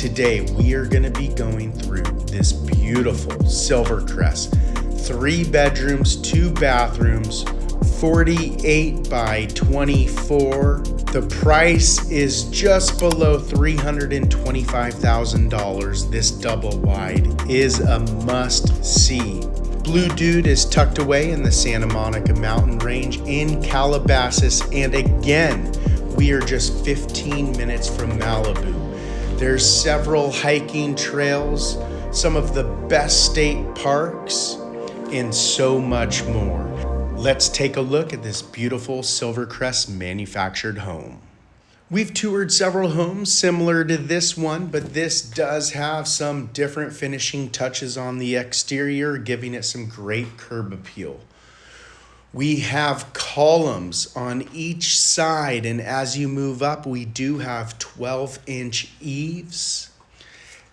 Today we are going to be going through this beautiful Silvercrest, 3 bedrooms, 2 bathrooms, 48 by 24. The price is just below $325,000. This double wide is a must see. Blue Dude is tucked away in the Santa Monica mountain range in Calabasas, and again, we are just 15 minutes from Malibu. There's several hiking trails, some of the best state parks, and so much more. Let's take a look at this beautiful Silvercrest manufactured home. We've toured several homes similar to this one, but this does have some different finishing touches on the exterior, giving it some great curb appeal. We have columns on each side, and as you move up, we do have 12-inch eaves.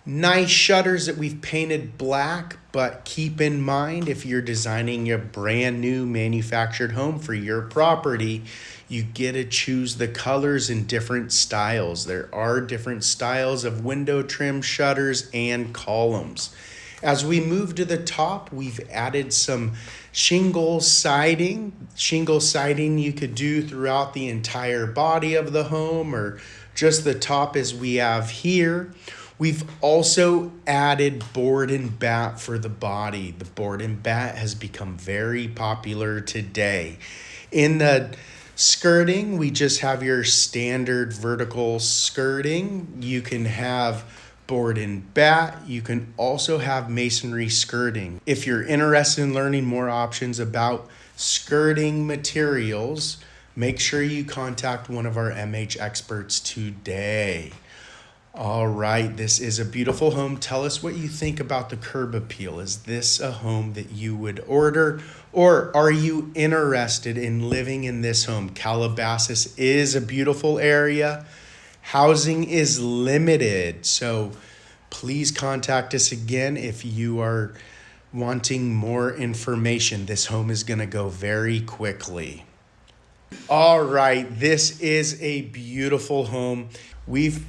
Nice shutters that we've painted black, but keep in mind if you're designing a brand new manufactured home for your property, you get to choose the colors in different styles. There are different styles of window trim shutters and columns. As we move to the top, we've added some shingle siding. Shingle siding you could do throughout the entire body of the home or just the top as we have here. We've also added board and bat for the body. The board and bat has become very popular today. In the skirting, we just have your standard vertical skirting. You can have board and bat. You can also have masonry skirting. If you're interested in learning more options about skirting materials, make sure you contact one of our MH experts today. All right, this is a beautiful home. Tell us what you think about the curb appeal. Is this a home that you would order, or are you interested in living in this home? Calabasas is a beautiful area. Housing is limited, so please contact us again if you are wanting more information. This home is going to go very quickly. All right, this is a beautiful home. We've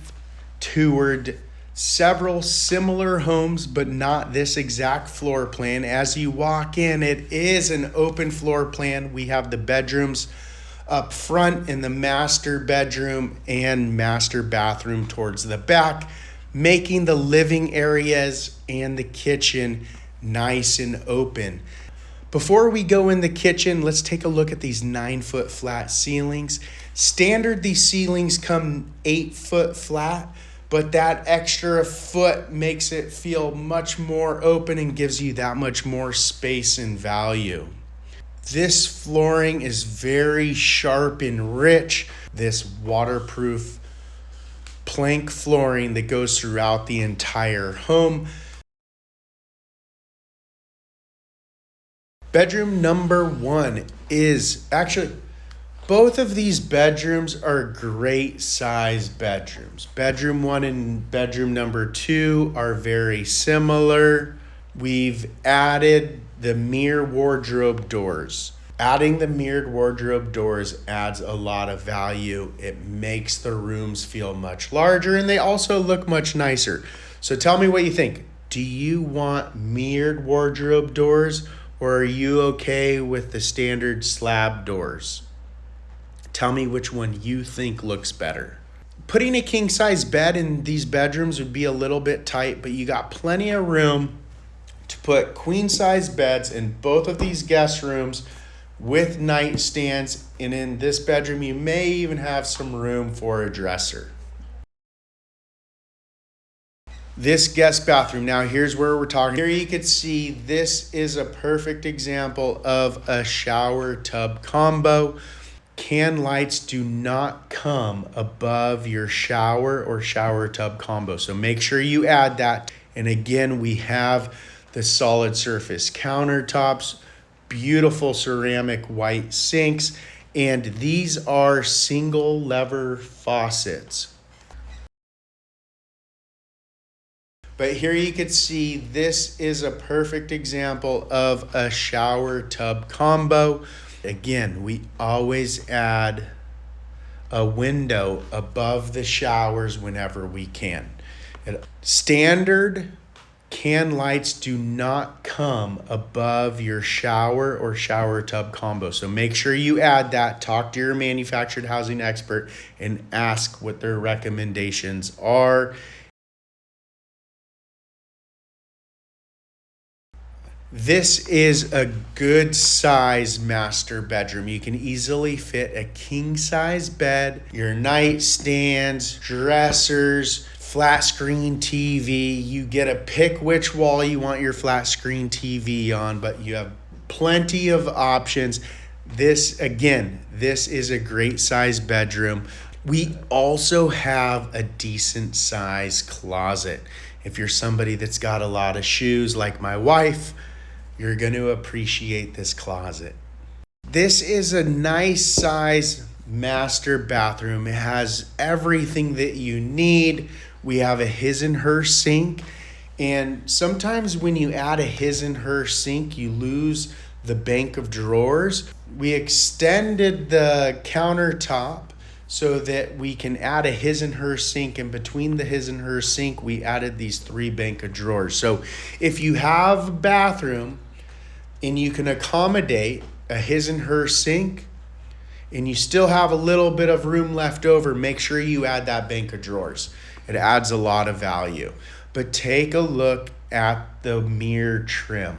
toured several similar homes, but not this exact floor plan. As you walk in, it is an open floor plan. We have the bedrooms up front in the master bedroom and master bathroom towards the back, making the living areas and the kitchen nice and open. Before we go in the kitchen, let's take a look at these 9-foot flat ceilings. Standard, these ceilings come 8-foot flat, but that extra foot makes it feel much more open and gives you that much more space and value. This flooring is very sharp and rich. This waterproof plank flooring that goes throughout the entire home. Bedroom number 1 is actually, both of these bedrooms are great size bedrooms. Bedroom 1 and bedroom number 2 are very similar. We've added the mirror wardrobe doors. Adding the mirrored wardrobe doors adds a lot of value. It makes the rooms feel much larger, and they also look much nicer. So tell me what you think. Do you want mirrored wardrobe doors, or are you okay with the standard slab doors? Tell me which one you think looks better. Putting a king size bed in these bedrooms would be a little bit tight, but you got plenty of room to put queen size beds in both of these guest rooms with nightstands, and in this bedroom you may even have some room for a dresser. This guest bathroom, now here's where we're talking. Here you can see this is a perfect example of a shower tub combo. Can lights do not come above your shower or shower tub combo, so make sure you add that. And again, we have the solid surface countertops, beautiful ceramic white sinks, and these are single lever faucets. But here you can see this is a perfect example of a shower tub combo. Again, we always add a window above the showers whenever we can. Standard can lights do not come above your shower or shower tub combo. So make sure you add that. Talk to your manufactured housing expert and ask what their recommendations are. This is a good size master bedroom. You can easily fit a king size bed, your nightstands, dressers, flat screen TV. You get to pick which wall you want your flat screen TV on, but you have plenty of options. This is a great size bedroom. We also have a decent size closet. If you're somebody that's got a lot of shoes like my wife, you're going to appreciate this closet. This is a nice size master bathroom. It has everything that you need. We have a his and her sink. And sometimes when you add a his and her sink, you lose the bank of drawers. We extended the countertop so that we can add a his and her sink, and between the his and her sink, we added these 3 bank of drawers. So if you have a bathroom and you can accommodate a his and her sink and you still have a little bit of room left over, make sure you add that bank of drawers. It adds a lot of value. But take a look at the mirror trim.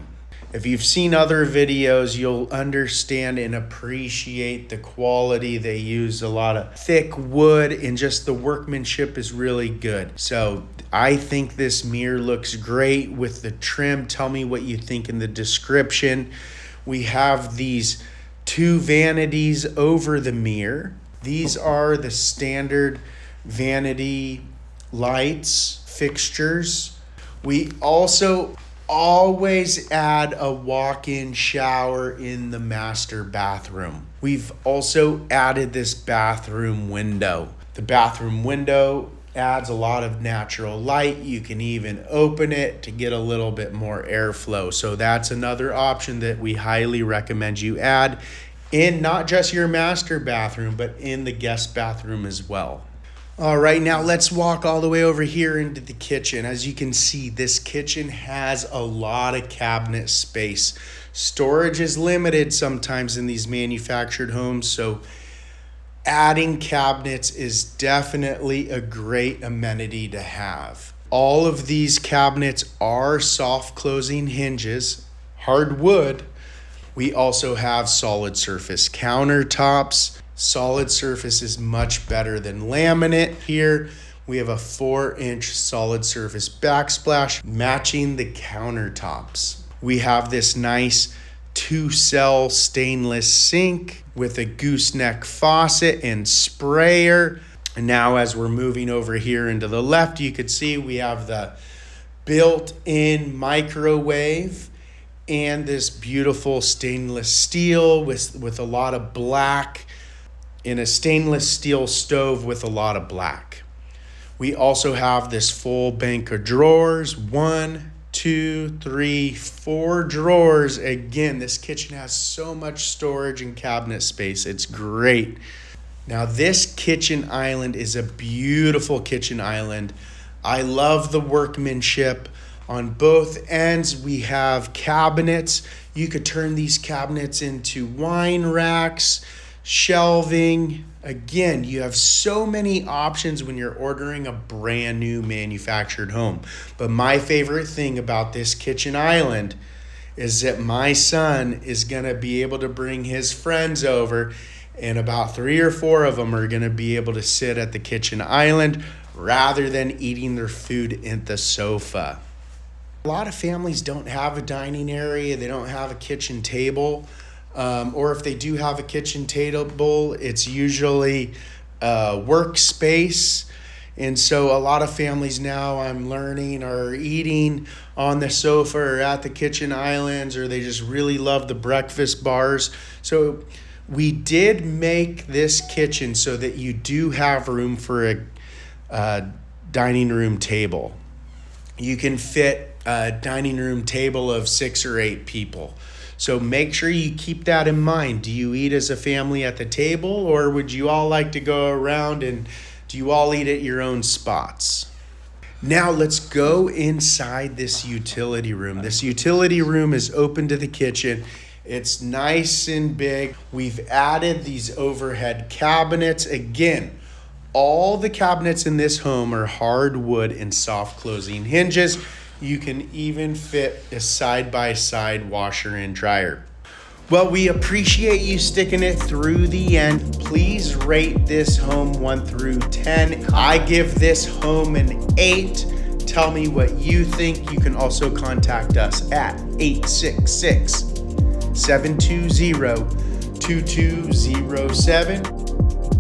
If you've seen other videos, you'll understand and appreciate the quality. They use a lot of thick wood and just the workmanship is really good. So I think this mirror looks great with the trim. Tell me what you think in the description. We have these 2 vanities over the mirror. These are the standard vanity lights, fixtures. We also always add a walk-in shower in the master bathroom. We've also added this bathroom window. The bathroom window adds a lot of natural light. You can even open it to get a little bit more airflow. So that's another option that we highly recommend you add in not just your master bathroom, but in the guest bathroom as well. All right, now let's walk all the way over here into the kitchen. As you can see, this kitchen has a lot of cabinet space. Storage is limited sometimes in these manufactured homes, so adding cabinets is definitely a great amenity to have. All of these cabinets are soft closing hinges, hard wood. We also have solid surface countertops. Solid surface is much better than laminate. Here we have a 4-inch solid surface backsplash matching the countertops. We have this nice 2-cell stainless sink with a gooseneck faucet and sprayer. And now as we're moving over here into the left, you could see we have the built-in microwave and this beautiful stainless steel with a lot of black, in a stainless steel stove with a lot of black. We also have this full bank of drawers. 1, 2, 3, 4 drawers. Again, this kitchen has so much storage and cabinet space. It's great. Now, this kitchen island is a beautiful kitchen island. I love the workmanship. On both ends, we have cabinets. You could turn these cabinets into wine racks, shelving. Again, you have so many options when you're ordering a brand new manufactured home. But my favorite thing about this kitchen island is that my son is going to be able to bring his friends over, and about 3 or 4 of them are going to be able to sit at the kitchen island rather than eating their food at the sofa. A lot of families don't have a dining area. They don't have a kitchen table. Or if they do have a kitchen table, it's usually a workspace. And so a lot of families now, I'm learning, are eating on the sofa or at the kitchen islands, or they just really love the breakfast bars. So we did make this kitchen so that you do have room for a dining room table. You can fit a dining room table of 6 or 8 people. So make sure you keep that in mind. Do you eat as a family at the table, or would you all like to go around and do you all eat at your own spots? Now let's go inside this utility room. This utility room is open to the kitchen. It's nice and big. We've added these overhead cabinets. Again, all the cabinets in this home are hardwood and soft closing hinges. You can even fit a side-by-side washer and dryer. Well, we appreciate you sticking it through the end. Please rate this home 1 through 10. I give this home an 8. Tell me what you think. You can also contact us at 866-720-2207.